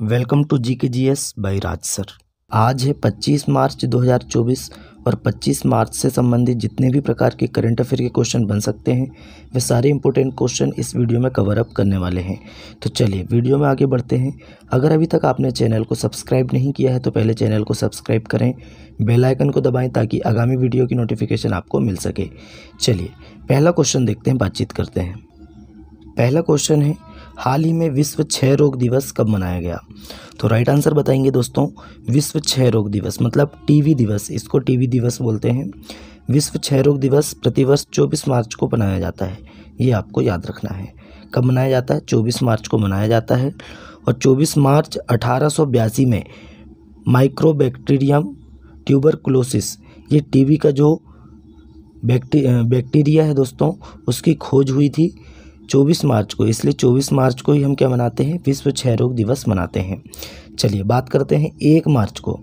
Welcome to GKGS by Raj sir. आज है 25 मार्च 2024 और 25 मार्च से संबंधित जितने भी प्रकार के करंट अफेयर के क्वेश्चन बन सकते हैं वे सारे इंपॉर्टेंट क्वेश्चन इस वीडियो में कवर अप करने वाले हैं। तो चलिए वीडियो में आगे बढ़ते हैं। अगर अभी तक आपने चैनल को सब्सक्राइब नहीं किया है तो पहले चैनल को सब्सक्राइब करें, बेल आइकन को दबाएं ताकि आगामी वीडियो की नोटिफिकेशन आपको मिल सके। चलिए पहला क्वेश्चन देखते हैं, बातचीत करते हैं। पहला क्वेश्चन है, हाल ही में विश्व क्षय रोग दिवस कब मनाया गया? तो राइट आंसर बताएंगे दोस्तों, विश्व क्षय रोग दिवस मतलब टीबी दिवस, इसको टीबी दिवस बोलते हैं। विश्व क्षय रोग दिवस प्रतिवर्ष 24 मार्च को मनाया जाता है, ये आपको याद रखना है। कब मनाया जाता है? 24 मार्च को मनाया जाता है। और 24 मार्च 1882 में माइक्रोबैक्टीरियम ट्यूबरकुलोसिस, ये टीबी का जो बैक्टीरिया है दोस्तों, उसकी खोज हुई थी 24 मार्च को, इसलिए 24 मार्च को ही हम क्या मनाते हैं? विश्व क्षय रोग दिवस मनाते हैं। चलिए बात करते हैं, 1 मार्च को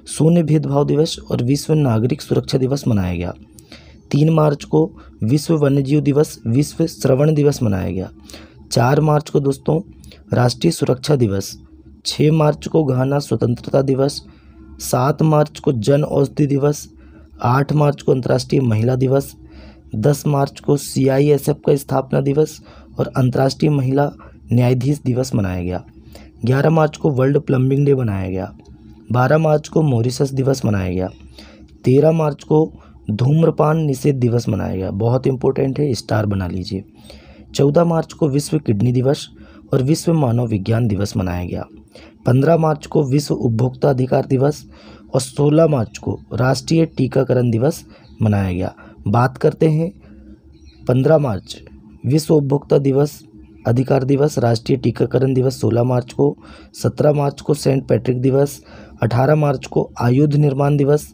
शून्य भेदभाव दिवस और विश्व नागरिक सुरक्षा दिवस मनाया गया। 3 मार्च को विश्व वन्यजीव दिवस, विश्व श्रवण दिवस मनाया गया। 4 मार्च को दोस्तों राष्ट्रीय सुरक्षा दिवस। 6 मार्च को घाना स्वतंत्रता दिवस। 7 मार्च को जन औषधि दिवस। 8 मार्च को अंतर्राष्ट्रीय महिला दिवस। 10 मार्च को CISF का स्थापना दिवस और अंतर्राष्ट्रीय महिला न्यायाधीश दिवस मनाया गया। 11 मार्च को वर्ल्ड प्लम्बिंग डे मनाया गया। 12 मार्च को मॉरिशस दिवस मनाया गया। 13 मार्च को धूम्रपान निषेध दिवस मनाया गया, बहुत इंपॉर्टेंट है, स्टार बना लीजिए। 14 मार्च को विश्व किडनी दिवस और विश्व मानव विज्ञान दिवस मनाया गया। 15 मार्च को विश्व उपभोक्ता अधिकार दिवस और 16 मार्च को राष्ट्रीय टीकाकरण दिवस मनाया गया। बात करते हैं 15 मार्च विश्व उपभोक्ता दिवस अधिकार दिवस, राष्ट्रीय टीकाकरण दिवस 16 मार्च को। 17 मार्च को सेंट पैट्रिक दिवस। 18 मार्च को आयुध निर्माण दिवस।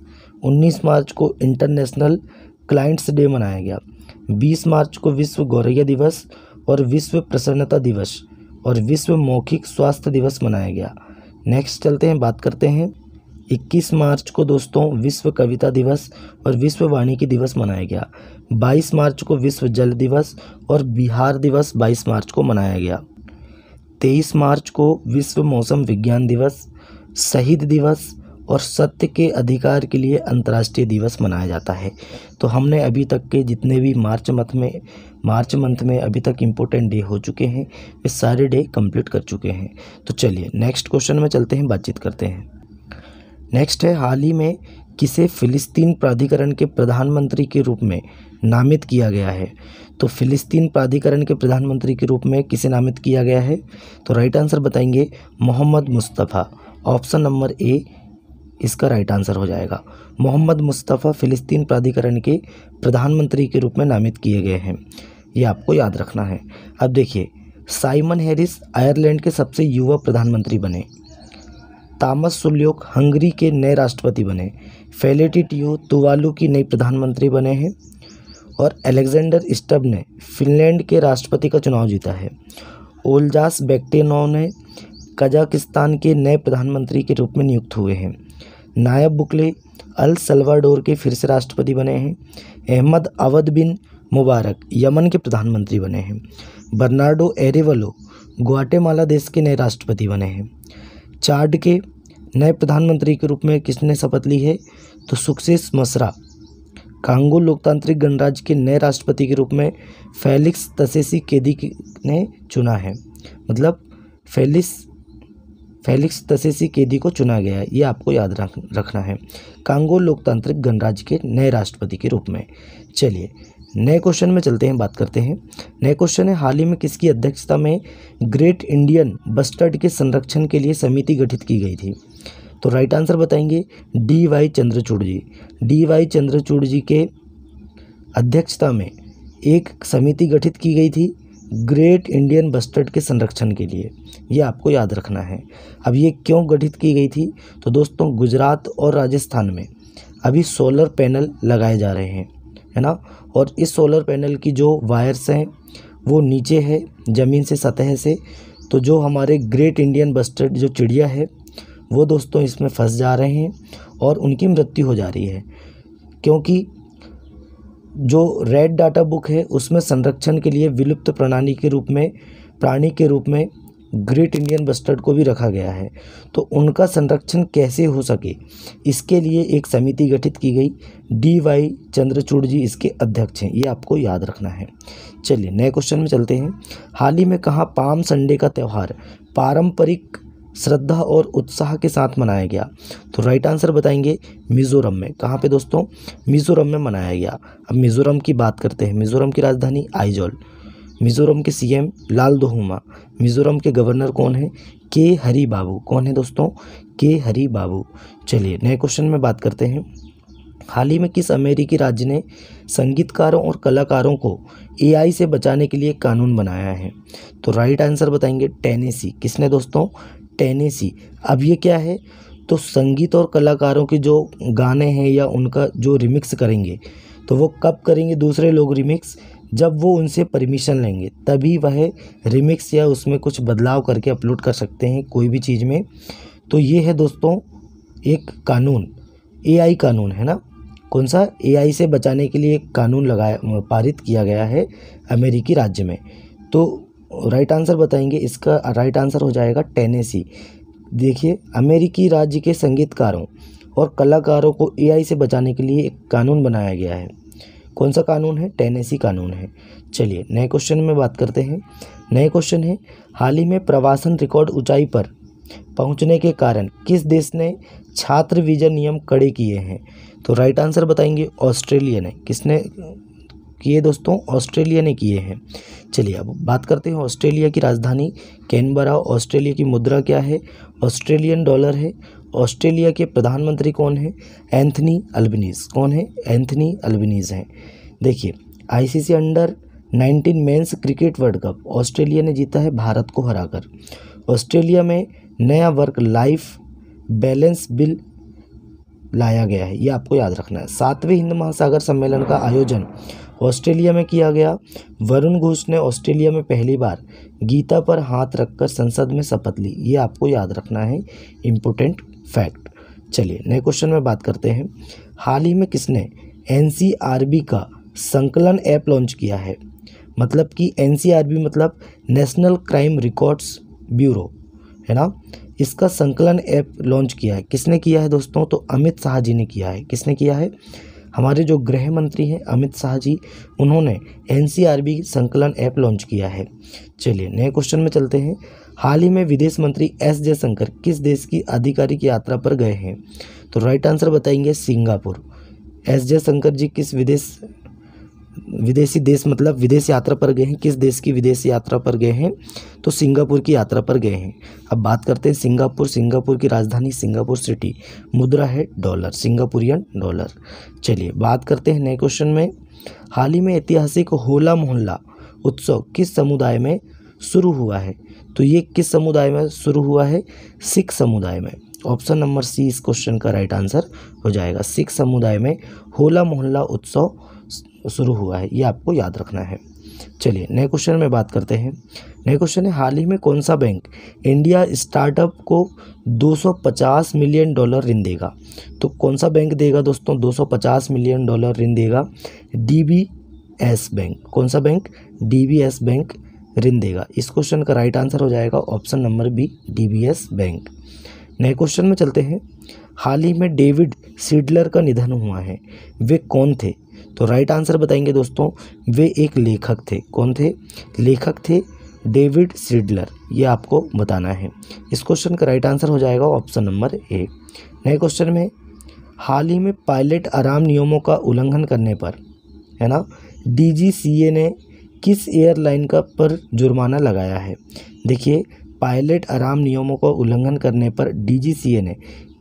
19 मार्च को इंटरनेशनल क्लाइंट्स डे मनाया गया। 20 मार्च को विश्व गौरैया दिवस और विश्व प्रसन्नता दिवस और विश्व मौखिक स्वास्थ्य दिवस मनाया गया। नेक्स्ट चलते हैं, बात करते हैं 21 मार्च को दोस्तों विश्व कविता दिवस और विश्व वानिकी दिवस मनाया गया। 22 मार्च को विश्व जल दिवस और बिहार दिवस 22 मार्च को मनाया गया। 23 मार्च को विश्व मौसम विज्ञान दिवस, शहीद दिवस और सत्य के अधिकार के लिए अंतर्राष्ट्रीय दिवस मनाया जाता है। तो हमने अभी तक के जितने भी मार्च मंथ में अभी तक इम्पोर्टेंट डे हो चुके हैं, वे सारे डे कंप्लीट कर चुके हैं। तो चलिए नेक्स्ट क्वेश्चन में चलते हैं, बातचीत करते हैं। नेक्स्ट है, हाल ही में किसे फिलिस्तीन प्राधिकरण के प्रधानमंत्री के रूप में नामित किया गया है? तो फिलिस्तीन प्राधिकरण के प्रधानमंत्री के रूप में किसे नामित किया गया है? तो राइट आंसर बताएंगे Mohammad Mustafa. Option number A इसका राइट आंसर हो जाएगा। मोहम्मद मुस्तफ़ा फिलिस्तीन प्राधिकरण के प्रधानमंत्री के रूप में नामित किए गए हैं, ये आपको याद रखना है। अब देखिए, साइमन हैरिस आयरलैंड के सबसे युवा प्रधानमंत्री बने। तामस सुल्योक हंगरी के नए राष्ट्रपति बने। फेलेटी टियो तुवालू की नई प्रधानमंत्री बने हैं। और अलेक्जेंडर स्टब ने फिनलैंड के राष्ट्रपति का चुनाव जीता है। ओल्जास बेक्टेनोव ने कजाकिस्तान के नए प्रधानमंत्री के रूप में नियुक्त हुए हैं। नायब बुकले अल सल्वाडोर के फिर से राष्ट्रपति बने हैं। अहमद अवद बिन मुबारक यमन के प्रधानमंत्री बने हैं। बर्नार्डो एरेवलो ग्वाटेमाला देश के नए राष्ट्रपति बने हैं। चाड के नए प्रधानमंत्री के रूप में किसने शपथ ली है? तो सक्सेस मसरा कांगो लोकतांत्रिक गणराज्य के नए राष्ट्रपति के रूप में फेलिक्स त्शेसिकेदी ने चुना है, मतलब फेलिक्स त्शेसिकेदी को चुना गया है, ये आपको याद रखना है, कांगो लोकतांत्रिक गणराज्य के नए राष्ट्रपति के रूप में। चलिए नए क्वेश्चन में चलते हैं, बात करते हैं। नए क्वेश्चन है, हाल ही में किसकी अध्यक्षता में ग्रेट इंडियन बस्टर्ड के संरक्षण के लिए समिति गठित की गई थी? तो राइट आंसर बताएंगे DY चंद्रचूड़ जी। DY चंद्रचूड़ जी के अध्यक्षता में एक समिति गठित की गई थी ग्रेट इंडियन बस्टर्ड के संरक्षण के लिए, ये आपको याद रखना है। अब ये क्यों गठित की गई थी? तो दोस्तों गुजरात और राजस्थान में अभी सोलर पैनल लगाए जा रहे हैं, है ना, और इस सोलर पैनल की जो वायर्स हैं वो नीचे है ज़मीन से, सतह से। तो जो हमारे ग्रेट इंडियन बस्टर्ड जो चिड़िया है वो दोस्तों इसमें फंस जा रहे हैं और उनकी मृत्यु हो जा रही है, क्योंकि जो रेड डाटा बुक है उसमें संरक्षण के लिए विलुप्त प्राणी के रूप में ग्रेट इंडियन बस्टर्ड को भी रखा गया है। तो उनका संरक्षण कैसे हो सके, इसके लिए एक समिति गठित की गई। DY चंद्रचूड़ जी इसके अध्यक्ष हैं, ये आपको याद रखना है। चलिए नए क्वेश्चन में चलते हैं। हाल ही में कहाँ पाम संडे का त्यौहार पारंपरिक श्रद्धा और उत्साह के साथ मनाया गया? तो राइट आंसर बताएंगे मिजोरम में। कहाँ पे दोस्तों? मिजोरम में मनाया गया। अब मिजोरम की बात करते हैं। मिजोरम की राजधानी आइजोल, मिजोरम के CM लालदोहुमा, मिजोरम के गवर्नर कौन है? के हरि बाबू। कौन है दोस्तों? के हरि बाबू। चलिए नए क्वेश्चन में बात करते हैं। हाल ही में किस अमेरिकी राज्य ने संगीतकारों और कलाकारों को AI से बचाने के लिए कानून बनाया है? तो राइट आंसर बताएंगे टेनेसी। किसने दोस्तों? टेनेसी। अब ये क्या है? तो संगीत और कलाकारों के जो गाने हैं या उनका जो रिमिक्स करेंगे, तो वो कब करेंगे दूसरे लोग रिमिक्स? जब वो उनसे परमिशन लेंगे, तभी वह रिमिक्स या उसमें कुछ बदलाव करके अपलोड कर सकते हैं कोई भी चीज़ में। तो ये है दोस्तों एक कानून, AI कानून है ना। कौन सा? AI से बचाने के लिए एक कानून पारित किया गया है अमेरिकी राज्य में। तो राइट आंसर बताएंगे, इसका राइट आंसर हो जाएगा टेनेसी। देखिए, अमेरिकी राज्य के संगीतकारों और कलाकारों को AI से बचाने के लिए एक कानून बनाया गया है। कौन सा कानून है? टेनेसी कानून है। चलिए नए क्वेश्चन में बात करते हैं। नए क्वेश्चन है, हाल ही में प्रवासन रिकॉर्ड ऊंचाई पर पहुंचने के कारण किस देश ने छात्र वीज़ा नियम कड़े किए हैं? तो राइट आंसर बताएंगे ऑस्ट्रेलिया ने। किसने किए दोस्तों? ऑस्ट्रेलिया ने किए हैं। चलिए अब बात करते हैं ऑस्ट्रेलिया की राजधानी कैनबरा। ऑस्ट्रेलिया की मुद्रा क्या है? ऑस्ट्रेलियन डॉलर है। ऑस्ट्रेलिया के प्रधानमंत्री कौन है? Anthony Albanese. कौन है? एंथनी अल्बनीज़ हैं। देखिए, ICC under-19 men's cricket world cup Australia ने जीता है भारत को हराकर। ऑस्ट्रेलिया में नया वर्क लाइफ बैलेंस बिल लाया गया है, ये आपको याद रखना है। 7वें हिंद महासागर सम्मेलन का आयोजन ऑस्ट्रेलिया में किया गया। वरुण घोष ने ऑस्ट्रेलिया में पहली बार गीता पर हाथ रखकर संसद में शपथ ली, ये आपको याद रखना है, इम्पोर्टेंट फैक्ट। चलिए नए क्वेश्चन में बात करते हैं। हाल ही में किसने NCRB का संकलन ऐप लॉन्च किया है? मतलब कि NCRB मतलब नेशनल क्राइम रिकॉर्ड्स ब्यूरो है ना, इसका संकलन ऐप लॉन्च किया है। किसने किया है दोस्तों? तो अमित शाह जी ने किया है। किसने किया है? हमारे जो गृह मंत्री हैं अमित शाह जी, उन्होंने NCRB संकलन ऐप लॉन्च किया है। चलिए नए क्वेश्चन में चलते हैं। हाल ही में विदेश मंत्री S जयशंकर किस देश की आधिकारिक यात्रा पर गए हैं? तो राइट आंसर बताएंगे सिंगापुर। S जयशंकर जी किस विदेशी देश मतलब विदेश यात्रा पर गए हैं? किस देश की विदेश यात्रा पर गए हैं? तो सिंगापुर की यात्रा पर गए हैं। अब बात करते हैं सिंगापुर। सिंगापुर की राजधानी सिंगापुर सिटी, मुद्रा है डॉलर, सिंगापुरियन डॉलर। चलिए बात करते हैं नए क्वेश्चन में। हाल ही में ऐतिहासिक होला मोहल्ला उत्सव किस समुदाय में शुरू हुआ है? तो ये किस समुदाय में शुरू हुआ है? सिख समुदाय में। ऑप्शन नंबर C इस क्वेश्चन का राइट आंसर हो जाएगा। सिख समुदाय में होला मोहल्ला उत्सव शुरू हुआ है, ये आपको याद रखना है। चलिए नए क्वेश्चन में बात करते हैं। नए क्वेश्चन है, हाल ही में कौन सा बैंक इंडिया स्टार्टअप को $250 मिलियन ऋण देगा? तो कौन सा बैंक देगा दोस्तों? $250 मिलियन ऋण देगा DBS बैंक। कौन सा बैंक? DBS बैंक ऋण देगा। इस क्वेश्चन का राइट आंसर हो जाएगा option number B DBS bank. नए क्वेश्चन में चलते हैं। हाल ही में डेविड सिडलर का निधन हुआ है, वे कौन थे? तो राइट आंसर बताएंगे दोस्तों, वे एक लेखक थे। कौन थे? लेखक थे डेविड सिडलर, ये आपको बताना है। इस क्वेश्चन का राइट आंसर हो जाएगा ऑप्शन नंबर A। नए क्वेश्चन में, हाल ही में पायलट आराम नियमों का उल्लंघन करने पर है ना DGCA ने किस एयरलाइन का पर जुर्माना लगाया है? देखिए, पायलट आराम नियमों का उल्लंघन करने पर DGCA ने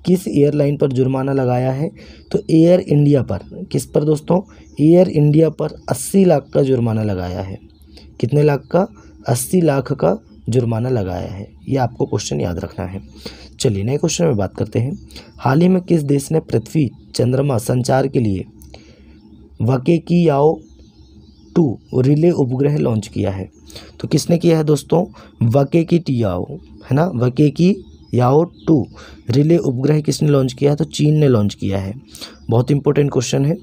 किस एयरलाइन पर जुर्माना लगाया है? तो एयर इंडिया पर। किस पर दोस्तों? एयर इंडिया पर 80 लाख का जुर्माना लगाया है। कितने लाख का? 80 लाख का जुर्माना लगाया है, ये आपको क्वेश्चन याद रखना है। चलिए नए क्वेश्चन में बात करते हैं। हाल ही में किस देश ने पृथ्वी चंद्रमा संचार के लिए वाकेकियाओ 2 रिले उपग्रह लॉन्च किया है? तो किसने किया है दोस्तों? वाकेकियाओ है ना, वाकेकियाओ 2 रिले उपग्रह किसने लॉन्च किया है? तो चीन ने लॉन्च किया है। बहुत इंपॉर्टेंट क्वेश्चन है,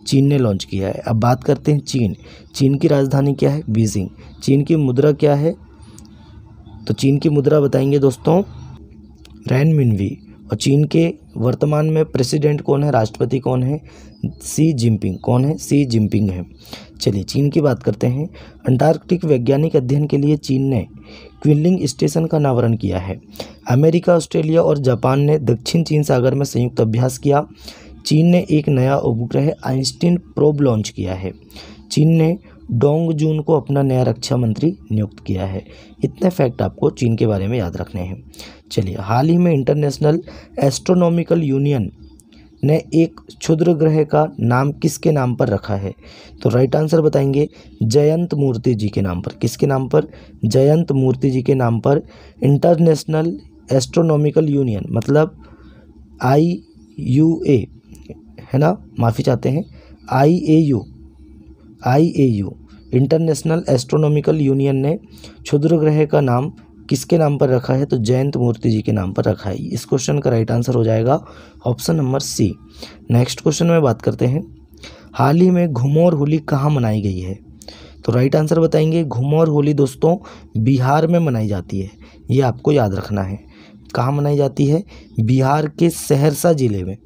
चीन ने लॉन्च किया है। अब बात करते हैं चीन। चीन की राजधानी क्या है? बीजिंग। चीन की मुद्रा क्या है? तो चीन की मुद्रा बताएंगे दोस्तों रेनमिनवी। और चीन के वर्तमान में प्रेसिडेंट कौन है, राष्ट्रपति कौन है, सी जिनपिंग। कौन है, सी जिनपिंग है। चलिए चीन की बात करते हैं। अंटार्कटिक वैज्ञानिक अध्ययन के लिए चीन ने क्विलिंग स्टेशन का अनावरण किया है। अमेरिका, ऑस्ट्रेलिया और जापान ने दक्षिण चीन सागर में संयुक्त अभ्यास किया। चीन ने एक नया उपग्रह आइंस्टीन प्रोब लॉन्च किया है। चीन ने डोंग जून को अपना नया रक्षा मंत्री नियुक्त किया है। इतने फैक्ट आपको चीन के बारे में याद रखने हैं। चलिए, हाल ही में इंटरनेशनल एस्ट्रोनॉमिकल यूनियन ने एक क्षुद्र ग्रह का नाम किसके नाम पर रखा है? तो राइट आंसर बताएंगे जयंत मूर्ति जी के नाम पर। किसके नाम पर? जयंत मूर्ति जी के नाम पर इंटरनेशनल एस्ट्रोनॉमिकल यूनियन मतलब IUA है ना, माफ़ी चाहते हैं, IAU इंटरनेशनल एस्ट्रोनॉमिकल यूनियन ने क्षुद्र ग्रह का नाम किसके नाम पर रखा है? तो जयंत मूर्ति जी के नाम पर रखा है। इस क्वेश्चन का राइट आंसर हो जाएगा option number C. Next question में बात करते हैं, हाल ही में घुमौर होली कहाँ मनाई गई है? तो राइट आंसर बताएंगे घुमौर होली दोस्तों बिहार में मनाई जाती है। ये आपको याद रखना है। कहाँ मनाई जाती है? बिहार के सहरसा जिले में।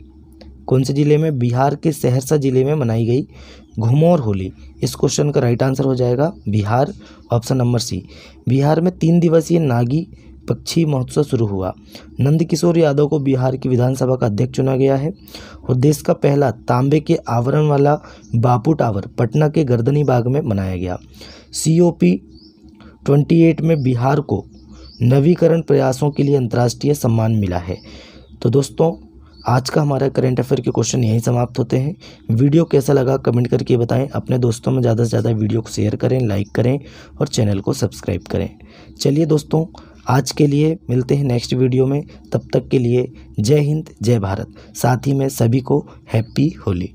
कौन से जिले में? बिहार के सहरसा जिले में मनाई गई घुमौर होली। इस क्वेश्चन का राइट आंसर हो जाएगा Bihar, option number C. Bihar में 3 दिवसीय नागी पक्षी महोत्सव शुरू हुआ। नंदकिशोर यादव को बिहार की विधानसभा का अध्यक्ष चुना गया है। और देश का पहला तांबे के आवरण वाला बापू टावर पटना के गर्दनी बाग में बनाया गया। COP28 में बिहार को नवीकरण प्रयासों के लिए अंतर्राष्ट्रीय सम्मान मिला है। तो दोस्तों आज का हमारा करंट अफेयर के क्वेश्चन यहीं समाप्त होते हैं। वीडियो कैसा लगा कमेंट करके बताएं। अपने दोस्तों में ज़्यादा से ज़्यादा वीडियो को शेयर करें, लाइक करें और चैनल को सब्सक्राइब करें। चलिए दोस्तों आज के लिए मिलते हैं नेक्स्ट वीडियो में। तब तक के लिए जय हिंद, जय भारत। साथ ही में सभी को हैप्पी होली।